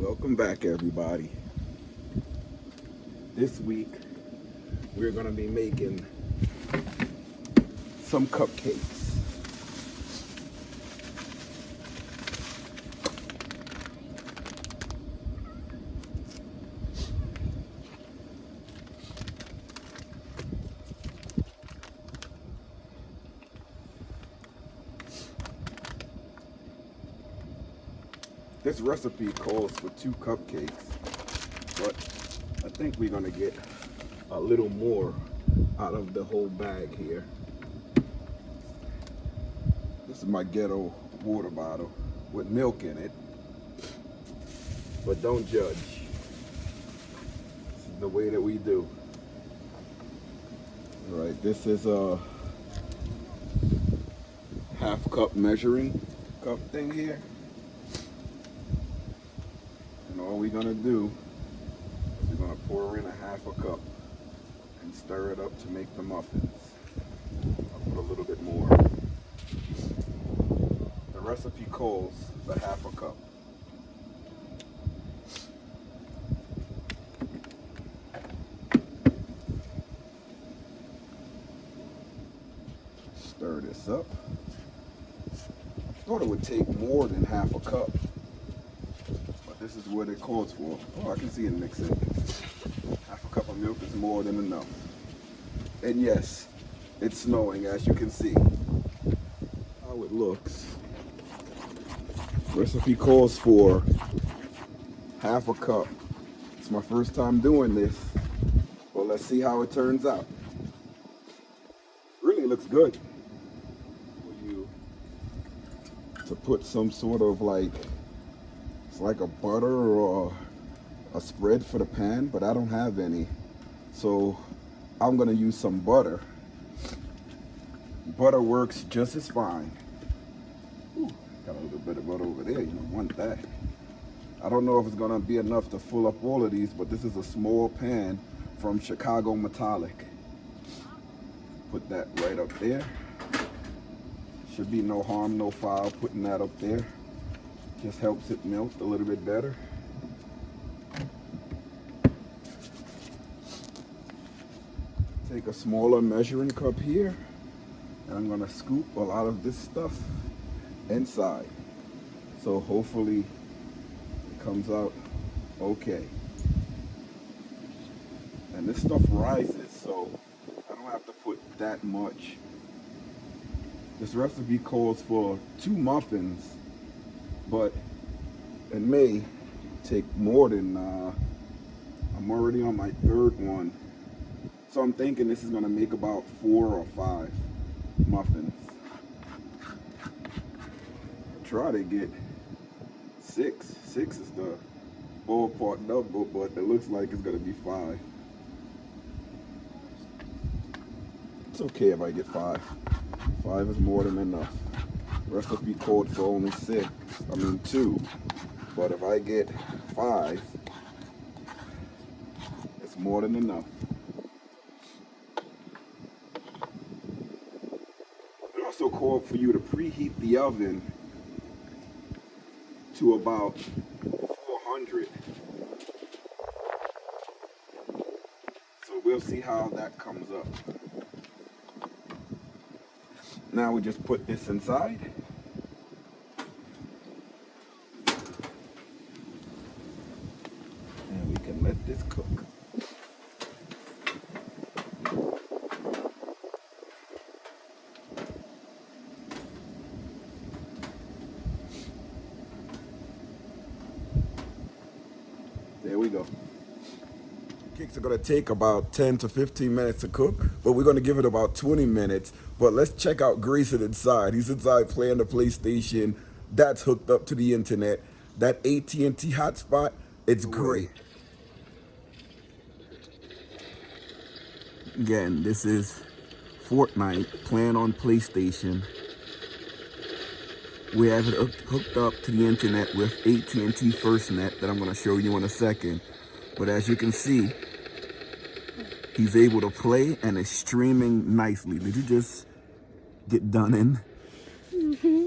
Welcome back, everybody. This week we're going to be making some cupcakes. This recipe calls for 2 cupcakes, but I think we're gonna get a little more out of the whole bag here. This is my ghetto water bottle with milk in it, but don't judge. This is the way that we do. All right, this is a half cup measuring cup thing here. All we're gonna do is we're gonna pour in a half a cup and stir it up to make the muffins. I'll put a little bit more. The recipe calls for half a cup. Stir this up. Thought it would take more than half a cup. This is what it calls for. Oh, I can see it mixing. Half a cup of milk is more than enough. And yes, it's snowing, as you can see. How it looks. Recipe calls for half a cup. It's my first time doing this. Well, let's see how it turns out. Really looks good. For you to put some sort of it's like a butter or a spread for the pan, but I don't have any. So I'm gonna use some butter. Butter works just as fine. Ooh, got a little bit of butter over there, you don't want that. I don't know if it's gonna be enough to fill up all of these, but this is a small pan from Chicago Metallic. Put that right up there. Should be no harm, no foul putting that up there. Just helps it melt a little bit better. Take a smaller measuring cup here, and I'm gonna scoop a lot of this stuff inside. So hopefully it comes out okay. And this stuff rises, so I don't have to put that much. This recipe calls for 2 muffins, but it may take more than, I'm already on my 3rd one. So I'm thinking this is gonna make about 4 or 5 muffins. Try to get 6. 6 is the ballpark number, but it looks like it's gonna be 5. It's okay if I get 5. 5 is more than enough. Recipe called for only 2, but if I get 5, it's more than enough. It also called for you to preheat the oven to about 400. So we'll see how that comes up. Now we just put this inside. And we can let this cook. There we go. Cakes are gonna take about 10 to 15 minutes to cook, but we're gonna give it about 20 minutes. But let's check out Grayson inside. He's inside playing the PlayStation. That's hooked up to the internet. That AT&T hotspot, it's great. Again, this is Fortnite playing on PlayStation. We have it hooked up to the internet with AT&T FirstNet that I'm going to show you in a second. But as you can see, he's able to play and is streaming nicely. Did you just get done in? Mm-hmm.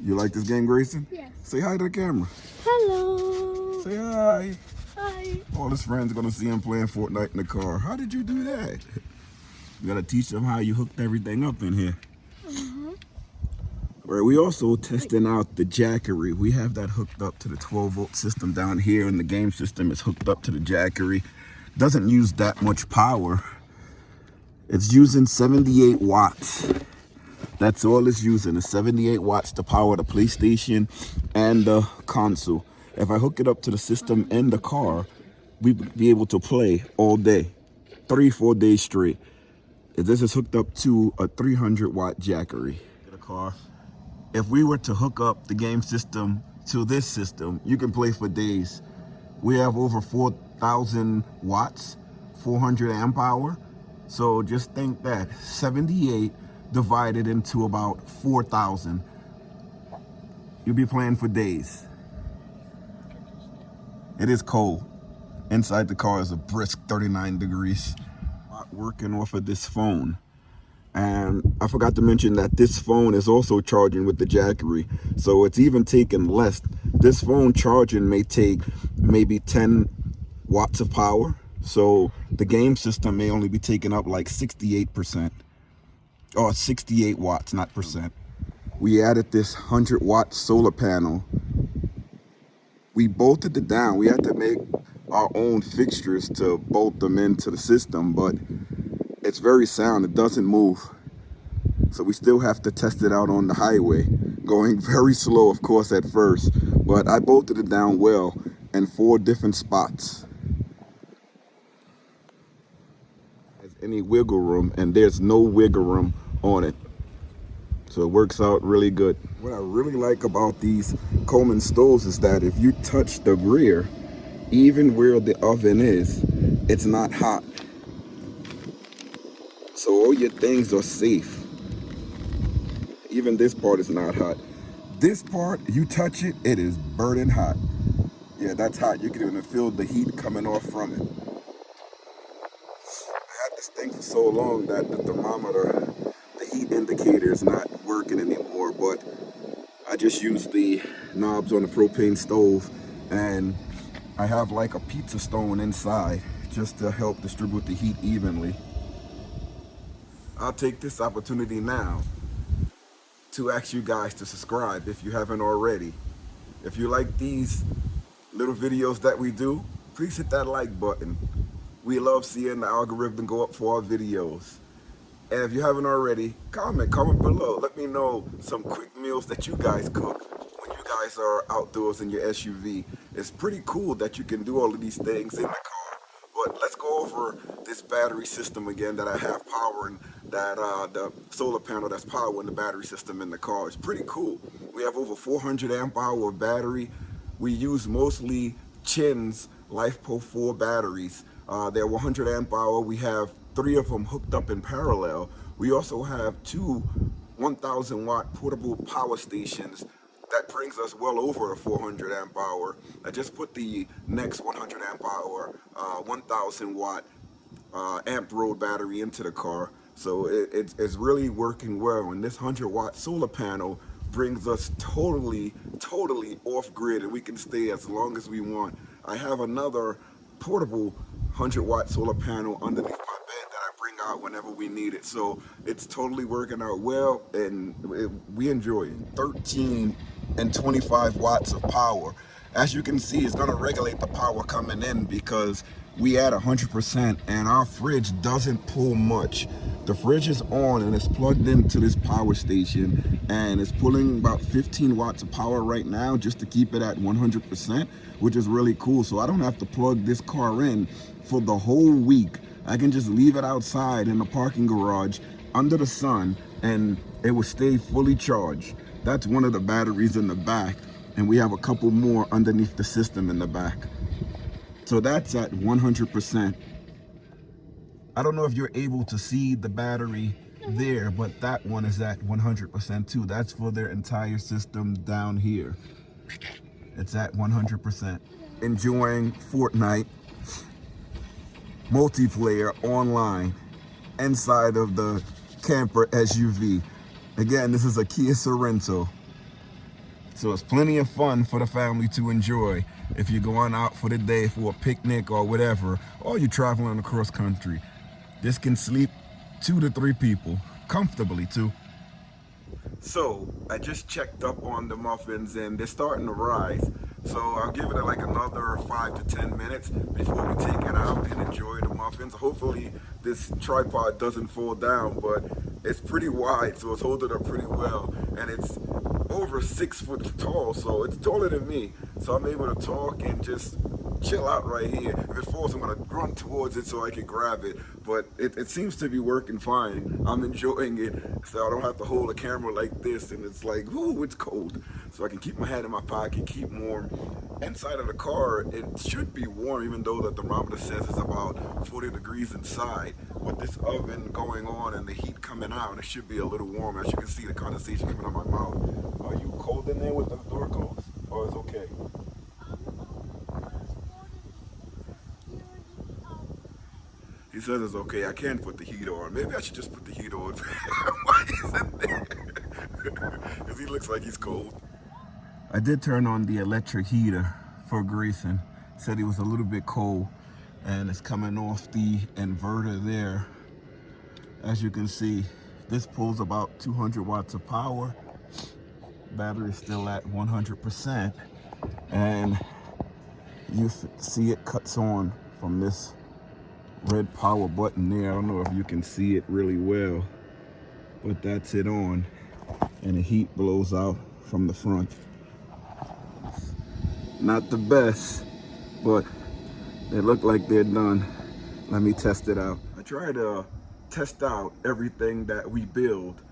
You like this game, Grayson? Yes. Say hi to the camera. Hello. Say hi. Hi. All his friends are gonna see him playing Fortnite in the car. How did you do that? You gotta teach them how you hooked everything up in here. Right, we also testing out the jackery. We have that hooked up to the 12-volt system down here, and the game system is hooked up to the jackery. Doesn't use that much power. It's using 78 watts. That's all it's using, is 78 watts to power the PlayStation and the console. If I hook it up to the system and the car, we'd be able to play all day, 3-4 days straight. This is hooked up to a 300-watt jackery. The car. If we were to hook up the game system to this system, you can play for days. We have over 4,000 watts, 400 amp hour. So just think that 78 divided into about 4,000. You'll be playing for days. It is cold. Inside the car is a brisk 39 degrees. Working off of this phone. And I forgot to mention that this phone is also charging with the jackery, so it's even taking less. This phone charging may take maybe 10 watts of power, so the game system may only be taking up like 68%, or 68 watts, not percent. We added this 100-watt solar panel. We bolted it down. We had to make our own fixtures to bolt them into the system, but it's very sound. It doesn't move. So we still have to test it out on the highway. Going very slow, of course, at first. But I bolted it down well in 4 different spots. There's any wiggle room, and there's no wiggle room on it. So it works out really good. What I really like about these Coleman stoves is that if you touch the rear, even where the oven is, it's not hot. So all your things are safe. Even this part is not hot. This part, you touch it, it is burning hot. Yeah, that's hot. You can even feel the heat coming off from it. I had this thing for so long that the thermometer, the heat indicator is not working anymore, but I just use the knobs on the propane stove, and I have like a pizza stone inside just to help distribute the heat evenly. I'll take this opportunity now to ask you guys to subscribe if you haven't already. If you like these little videos that we do, please hit that like button. We love seeing the algorithm go up for our videos. And if you haven't already, comment below. Let me know some quick meals that you guys cook when you guys are outdoors in your SUV. It's pretty cool that you can do all of these things in the car. But let's go over this battery system again that I have powering that the solar panel that's powering the battery system in the car. It's pretty cool. We have over 400 amp hour of battery. We use mostly Chin's LifePro 4 batteries. They're 100 amp hour. We have 3 of them hooked up in parallel. We also have 2 1,000 watt portable power stations. That brings us well over a 400 amp hour. I just put the next 100 amp hour 1,000 watt amp road battery into the car. So it's really working well. And this 100 watt solar panel brings us totally off grid, and we can stay as long as we want. I have another portable 100 watt solar panel underneath my bed that I bring out whenever we need it. So it's totally working out well, and we enjoy it. 13 and 25 watts of power. As you can see, it's going to regulate the power coming in because we add 100% and our fridge doesn't pull much. The fridge is on and it's plugged into this power station, and it's pulling about 15 watts of power right now just to keep it at 100%, which is really cool. So I don't have to plug this car in for the whole week. I can just leave it outside in the parking garage under the sun and it will stay fully charged. That's one of the batteries in the back, and we have a couple more underneath the system in the back. So that's at 100%. I don't know if you're able to see the battery there, but that one is at 100% too. That's for their entire system down here. It's at 100%. Enjoying Fortnite multiplayer online inside of the camper SUV. Again, this is a Kia Sorento. So it's plenty of fun for the family to enjoy if you're going out for the day for a picnic or whatever, or you're traveling across country. This can sleep 2 to 3 people comfortably too. So I just checked up on the muffins and they're starting to rise. So I'll give it like another 5 to 10 minutes before we take it out and enjoy the muffins. Hopefully this tripod doesn't fall down, but it's pretty wide, so it's holding up pretty well. And it's over 6 foot tall, so it's taller than me. So I'm able to talk and just chill out right here. If it falls, I'm gonna run towards it so I can grab it. But it seems to be working fine. I'm enjoying it, so I don't have to hold a camera like this, and it's like, ooh, it's cold. So I can keep my head in my pocket, keep warm. Inside of the car, it should be warm, even though the thermometer says it's about 40 degrees inside. With this oven going on and the heat coming out, it should be a little warm. As you can see, the condensation coming out of my mouth. Are you cold in there with the door closed? Or is it okay? He says it's okay. I can put the heat on. Maybe I should just put the heat on. Why is it there? Because he looks like he's cold. I did turn on the electric heater for Grayson. Said he was a little bit cold, and it's coming off the inverter there. As you can see, this pulls about 200 watts of power. Battery's still at 100%, and you see it cuts on from this red power button there. I don't know if you can see it really well, but that's it on, and the heat blows out from the front. Not the best, but they look like they're done. Let me test it out. I try to test out everything that we build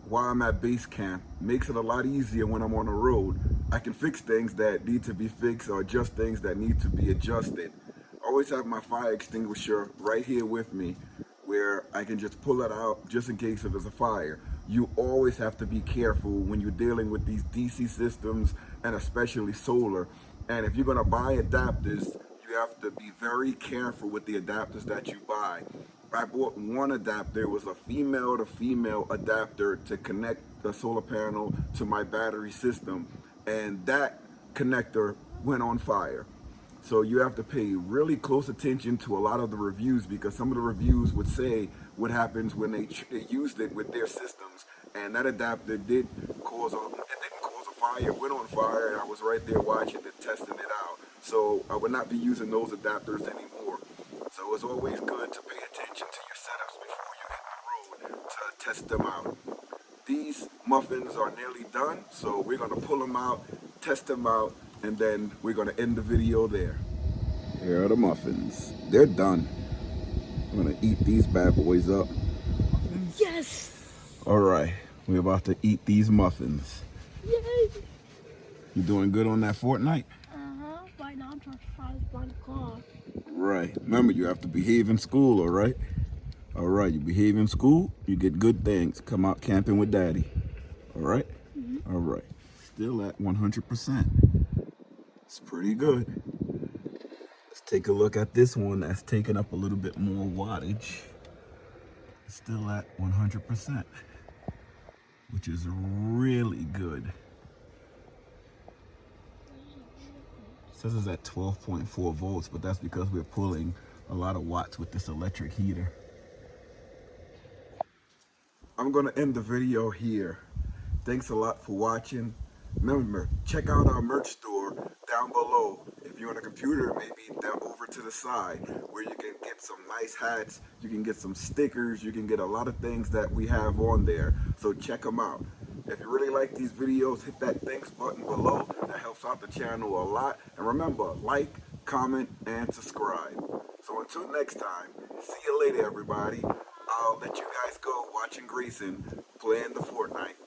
while I'm at base camp. Makes it a lot easier when I'm on the road. I can fix things that need to be fixed or adjust things that need to be adjusted. I always have my fire extinguisher right here with me, where I can just pull it out just in case if there's a fire. You always have to be careful when you're dealing with these DC systems, and especially solar. And if you're gonna buy adapters, you have to be very careful with the adapters that you buy. I bought one adapter. It was a female to female adapter to connect the solar panel to my battery system, and that connector went on fire. So you have to pay really close attention to a lot of the reviews, because some of the reviews would say what happens when they used it with their systems, and that adapter didn't cause a fire. It went on fire, and I was right there watching it, testing it out. So I would not be using those adapters anymore. So it's always good to pay attention to your setups before you hit the road to test them out. These muffins are nearly done, so we're gonna pull them out, test them out, and then we're gonna end the video there. Here are the muffins. They're done. I'm gonna eat these bad boys up. Yes! All right, we're about to eat these muffins. Yay! You doing good on that Fortnite? Uh-huh. Right now I'm trying to find one car. Right. Remember, you have to behave in school, all right? All right, you behave in school, you get good things. Come out camping with Daddy. All right? Mm-hmm. All right. Still at 100%. It's pretty good. Let's take a look at this one that's taking up a little bit more wattage. It's still at 100%, which is really good. It says it's at 12.4 volts, but that's because we're pulling a lot of watts with this electric heater. I'm gonna end the video here. Thanks a lot for watching. Remember, check out our merch store down below. If you're on a computer, maybe down over to the side, where you can get some nice hats, you can get some stickers, you can get a lot of things that we have on there. So check them out. If you really like these videos, hit that thanks button below. That helps out the channel a lot. And remember, like, comment, and subscribe. So until next time, see you later, everybody. I'll let you guys go watching Grayson playing the Fortnite.